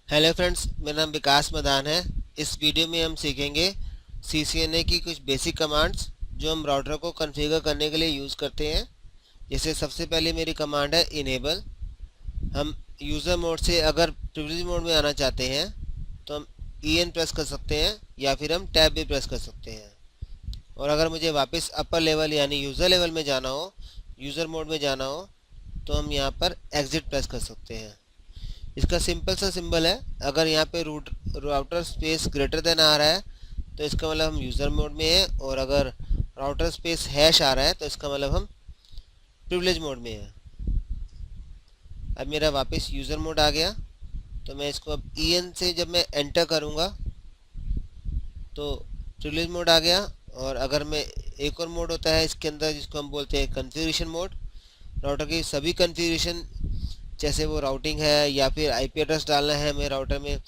Hello friends, मेरा नाम विकास मदान है। इस वीडियो में हम सीखेंगे CCNA की कुछ बेसिक कमांड्स जो हम राउटर को कॉन्फ़िगर करने के लिए यूज़ करते हैं। जैसे सबसे पहले मेरी कमांड है इनेबल। हम यूज़र मोड से अगर प्रिविलेज मोड में आना चाहते हैं तो हम EN प्रेस कर सकते हैं या फिर हम टैब भी प्रेस कर सकते हैं। और अगर मुझे वापस अपर लेवल यानी यूज़र लेवल में जाना हो, यूज़र मोड में जाना हो, तो हम यहाँ पर एग्ज़िट प्रेस कर सकते हैं। इसका सिंपल सा सिंबल है। अगर यहाँ पे राउटर स्पेस ग्रेटर देन आ रहा है तो इसका मतलब हम यूज़र मोड में हैं, और अगर राउटर स्पेस हैश आ रहा है तो इसका मतलब हम प्रिविलेज मोड में हैं। अब मेरा वापस यूज़र मोड आ गया, तो मैं इसको अब EN से जब मैं एंटर करूँगा तो प्रिविलेज मोड आ गया। और अगर मैं एक और मोड होता है इसके अंदर जिसको हम बोलते हैं कॉन्फ़िगरेशन मोड, राउटर की सभी कॉन्फ़िगरेशन, जैसे वो राउटिंग है या फिर IP एड्रेस डालना है हमें राउटर में,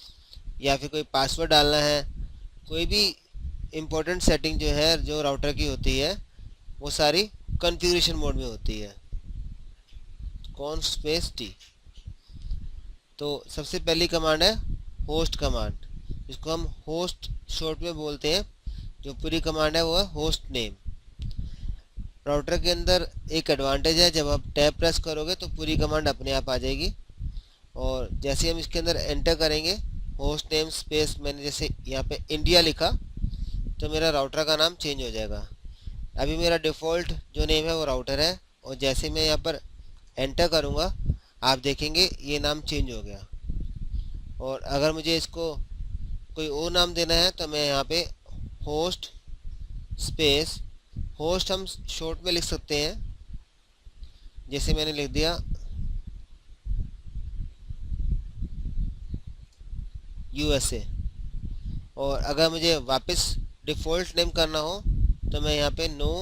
या फिर कोई पासवर्ड डालना है, कोई भी इम्पोर्टेंट सेटिंग जो है जो राउटर की होती है वो सारी कॉन्फ़िगरेशन मोड में होती है। कॉन स्पेस टी। तो सबसे पहली कमांड है होस्ट कमांड, जिसको हम होस्ट शॉर्ट में बोलते हैं। जो पूरी कमांड है वो है होस्ट नेम। राउटर के अंदर एक एडवांटेज है, जब आप टैब प्रेस करोगे तो पूरी कमांड अपने आप आ जाएगी। और जैसे हम इसके अंदर एंटर करेंगे होस्ट नेम स्पेस, मैंने जैसे यहाँ पे इंडिया लिखा तो मेरा राउटर का नाम चेंज हो जाएगा। अभी मेरा डिफ़ॉल्ट जो नेम है वो राउटर है, और जैसे मैं यहाँ पर एंटर करूँगा आप देखेंगे ये नाम चेंज हो गया। और अगर मुझे इसको कोई और नाम देना है तो मैं यहाँ पे होस्ट स्पेस, होस्ट हम शॉर्ट में लिख सकते हैं, जैसे मैंने लिख दिया USA। और अगर मुझे वापस डिफ़ॉल्ट नेम करना हो तो मैं यहाँ पे नो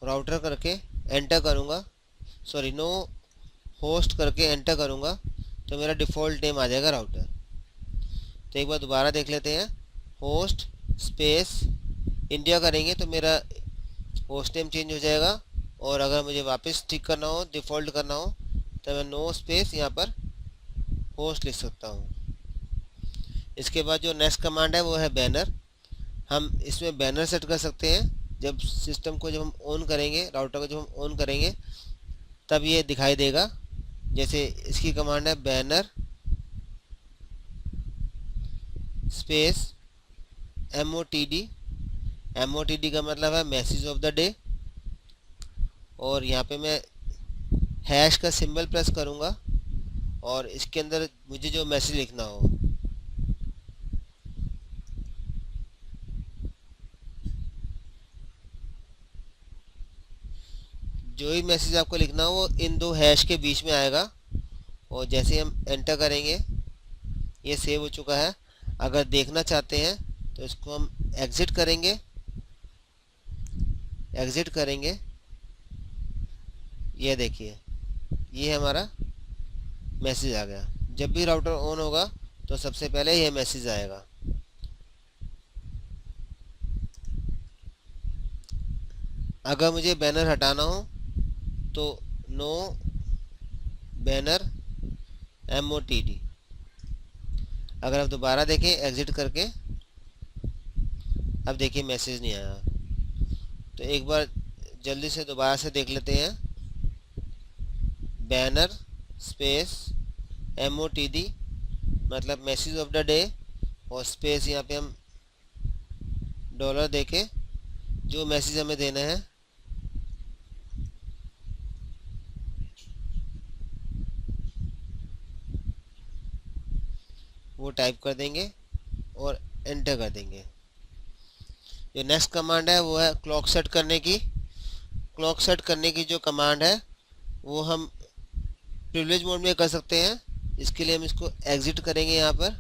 राउटर करके एंटर करूँगा, सॉरी नो होस्ट करके एंटर करूँगा तो मेरा डिफ़ॉल्ट नेम आ जाएगा राउटर। तो एक बार दोबारा देख लेते हैं। होस्ट स्पेस इंडिया करेंगे तो मेरा होस्ट नेम चेंज हो जाएगा। और अगर मुझे वापस ठीक करना हो, डिफ़ॉल्ट करना हो, तो मैं नो स्पेस यहाँ पर होस्ट लिख सकता हूँ। इसके बाद जो नेक्स्ट कमांड है वो है बैनर। हम इसमें बैनर सेट कर सकते हैं। जब सिस्टम को जब हम ऑन करेंगे, राउटर को जब हम ऑन करेंगे तब ये दिखाई देगा। जैसे इसकी कमांड है बैनर स्पेस MOTD। MOTD का मतलब है मैसेज ऑफ द डे। और यहाँ पे मैं हैश का सिंबल प्रेस करूँगा और इसके अंदर मुझे जो मैसेज लिखना हो, जो ही मैसेज आपको लिखना हो वो इन दो हैश के बीच में आएगा। और जैसे हम एंटर करेंगे ये सेव हो चुका है। अगर देखना चाहते हैं तो इसको हम एग्ज़िट करेंगे, एग्ज़िट करेंगे। ये देखिए ये हमारा मैसेज आ गया। जब भी राउटर ऑन होगा तो सबसे पहले ये मैसेज आएगा। अगर मुझे बैनर हटाना हो तो नो बैनर MOTD। अगर आप दोबारा देखें एग्ज़िट करके, अब देखिए मैसेज नहीं आया। तो एक बार जल्दी से दोबारा से देख लेते हैं। बैनर स्पेस MOTD मतलब मैसेज ऑफ द डे, और स्पेस यहाँ पे हम डॉलर देके जो मैसेज हमें देना है वो टाइप कर देंगे और एंटर कर देंगे। जो नेक्स्ट कमांड है वो है क्लॉक सेट करने की। क्लॉक सेट करने की जो कमांड है वो हम प्रिविलेज मोड में कर सकते हैं। इसके लिए हम इसको एग्ज़िट करेंगे। यहाँ पर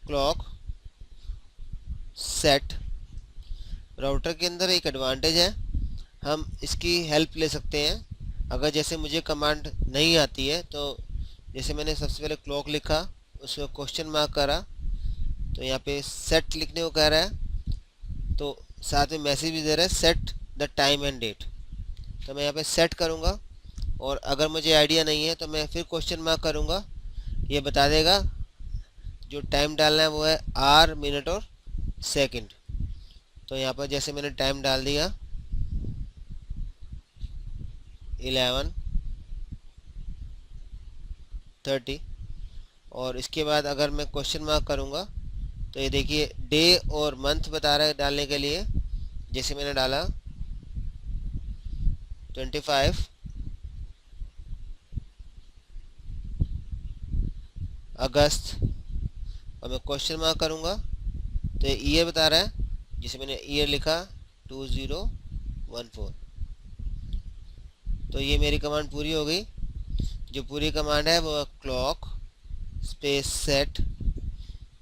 क्लॉक सेट, राउटर के अंदर एक एडवांटेज है, हम इसकी हेल्प ले सकते हैं। अगर जैसे मुझे कमांड नहीं आती है तो जैसे मैंने सबसे पहले क्लॉक लिखा, उसको क्वेश्चन मार्क करा, तो यहाँ पे सेट लिखने को कह रहा है, तो साथ में मैसेज भी दे रहा है set the time and date. तो मैं यहाँ पे सेट करूँगा और अगर मुझे आइडिया नहीं है तो मैं फिर क्वेश्चन मार्क करूँगा, ये बता देगा। जो टाइम डालना है वो है आर, मिनट और सेकंड। तो यहाँ पर जैसे मैंने टाइम डाल दिया 11:30, और इसके बाद अगर मैं क्वेश्चन मार्क करूँगा तो ये देखिए डे और मंथ बता रहा है डालने के लिए। जैसे मैंने डाला 25 अगस्त और मैं क्वेश्चन मार्क करूँगा तो ये ईयर बता रहा है, जिसे मैंने ईयर लिखा 2014। तो ये मेरी कमांड पूरी हो गई। जो पूरी कमांड है वो क्लॉक स्पेस सेट,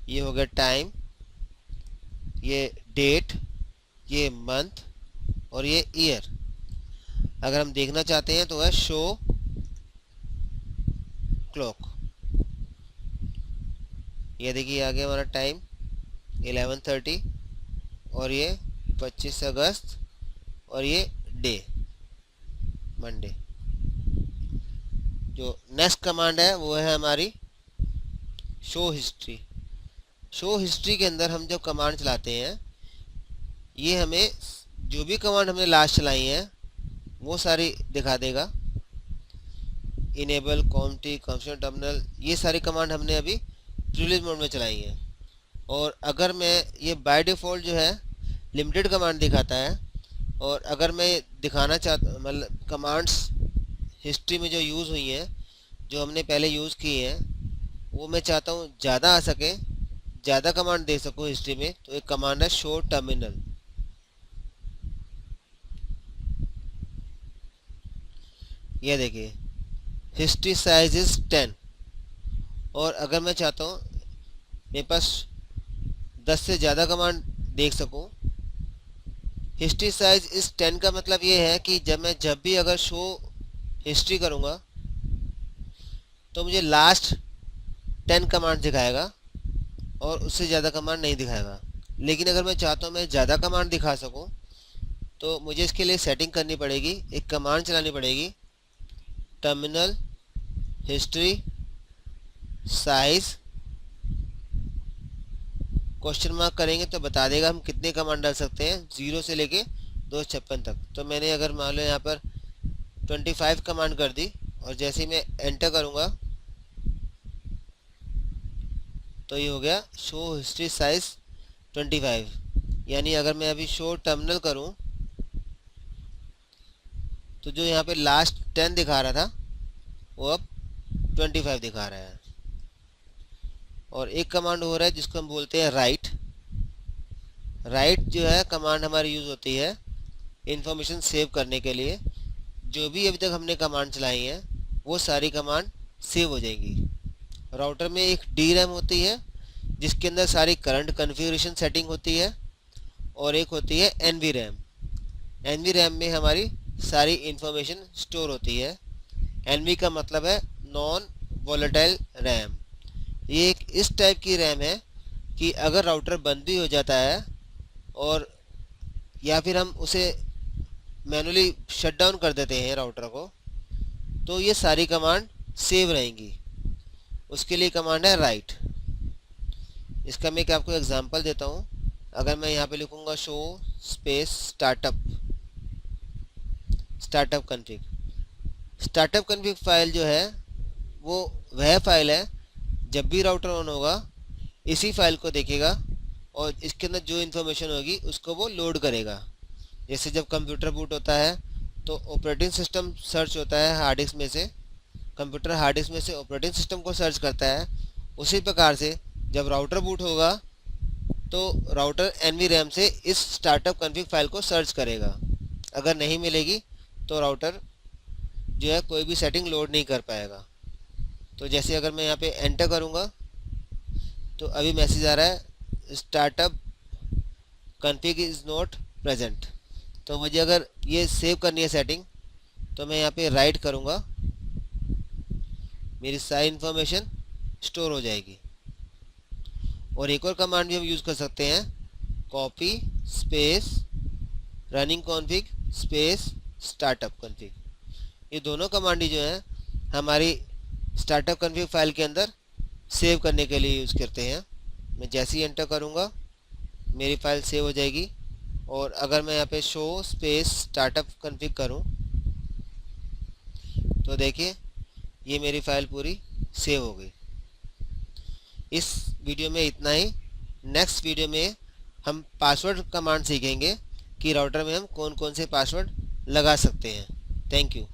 ये हो गया टाइम, ये डेट, ये मंथ और ये ईयर। अगर हम देखना चाहते हैं तो है शो क्लॉक। ये देखिए आ गया हमारा टाइम 11:30 और ये 25 अगस्त और ये डे मंडे। जो नेक्स्ट कमांड है वो है हमारी शो हिस्ट्री। शो हिस्ट्री के अंदर हम जब कमांड चलाते हैं, ये हमें जो भी कमांड हमने लास्ट चलाई हैं वो सारी दिखा देगा। इनेबल, कॉम्टी, कंफर्म टर्मिनल, ये सारी कमांड हमने अभी प्रिविलेज मोड में चलाई हैं। और अगर मैं ये बाय डिफ़ॉल्ट जो है लिमिटेड कमांड दिखाता है, और अगर मैं दिखाना चाहता मतलब कमांड्स हिस्ट्री में जो यूज़ हुई हैं, जो हमने पहले यूज़ की हैं, वो मैं चाहता हूँ ज़्यादा आ सके, ज़्यादा कमांड दे सकूँ हिस्ट्री में, तो एक कमांड है शो टर्मिनल। ये देखिए हिस्ट्री साइज इज़ 10, और अगर मैं चाहता हूँ मेरे पास 10 से ज़्यादा कमांड देख सकूँ, हिस्ट्री साइज इस 10 का मतलब ये है कि जब भी अगर शो हिस्ट्री करूँगा तो मुझे लास्ट 10 कमांड दिखाएगा और उससे ज़्यादा कमांड नहीं दिखाएगा। लेकिन अगर मैं चाहता हूँ मैं ज़्यादा कमांड दिखा सकूँ तो मुझे इसके लिए सेटिंग करनी पड़ेगी, एक कमांड चलानी पड़ेगी, terminal history size, question mark करेंगे तो बता देगा हम कितने कमांड डाल सकते हैं 0 से लेके 256 तक। तो मैंने अगर मान लो यहाँ पर 25 कमांड कर दी और जैसे ही मैं एंटर करूँगा तो ये हो गया शो हिस्ट्री साइज 25। यानी अगर मैं अभी शो टर्मिनल करूँ तो जो यहाँ पे लास्ट 10 दिखा रहा था वो अब 25 दिखा रहा है। और एक कमांड हो रहा है जिसको हम बोलते हैं राइट। राइट जो है कमांड हमारी यूज़ होती है इंफॉर्मेशन सेव करने के लिए। जो भी अभी तक हमने कमांड चलाई हैं वो सारी कमांड सेव हो जाएंगी। राउटर में एक डी रैम होती है जिसके अंदर सारी करंट कॉन्फ़िगरेशन सेटिंग होती है, और एक होती है एनवी रैम। एनवी रैम में हमारी सारी इंफॉर्मेशन स्टोर होती है। एनवी का मतलब है नॉन वोलेटाइल रैम। ये एक इस टाइप की रैम है कि अगर राउटर बंद भी हो जाता है और या फिर हम उसे मैनुअली शट डाउन कर देते हैं राउटर को, तो ये सारी कमांड सेव रहेंगी। उसके लिए कमांड है राइट। इसका मैं आपको एग्जांपल देता हूँ। अगर मैं यहाँ पे लिखूँगा show space startup config. Startup config file जो है वो वह फाइल है, जब भी राउटर ऑन होगा इसी फाइल को देखेगा और इसके अंदर जो इन्फॉर्मेशन होगी उसको वो लोड करेगा। जैसे जब कंप्यूटर बूट होता है तो ऑपरेटिंग सिस्टम सर्च होता है हार्ड डिस्क में से, कंप्यूटर हार्ड डिस्क में से ऑपरेटिंग सिस्टम को सर्च करता है। उसी प्रकार से जब राउटर बूट होगा तो राउटर एनवी रैम से इस स्टार्टअप कॉन्फ़िग फाइल को सर्च करेगा। अगर नहीं मिलेगी तो राउटर जो है कोई भी सेटिंग लोड नहीं कर पाएगा। तो जैसे अगर मैं यहाँ पे एंटर करूँगा तो अभी मैसेज आ रहा है startup config is not present. तो मुझे अगर ये सेव करनी है सेटिंग तो मैं यहाँ पे राइट करूँगा, मेरी सारी इन्फॉर्मेशन स्टोर हो जाएगी। और एक और कमांड भी हम यूज़ कर सकते हैं, copy space running config space startup config. ये दोनों कमांड ही जो है हमारी स्टार्टअप कॉन्फ़िग फाइल के अंदर सेव करने के लिए यूज़ करते हैं। मैं जैसे ही एंटर करूँगा मेरी फ़ाइल सेव हो जाएगी। और अगर मैं यहाँ पे शो स्पेस स्टार्टअप कॉन्फ़िग करूँ तो देखिए ये मेरी फ़ाइल पूरी सेव हो गई। इस वीडियो में इतना ही। नेक्स्ट वीडियो में हम पासवर्ड कमांड सीखेंगे कि राउटर में हम कौन कौन से पासवर्ड लगा सकते हैं। Thank you.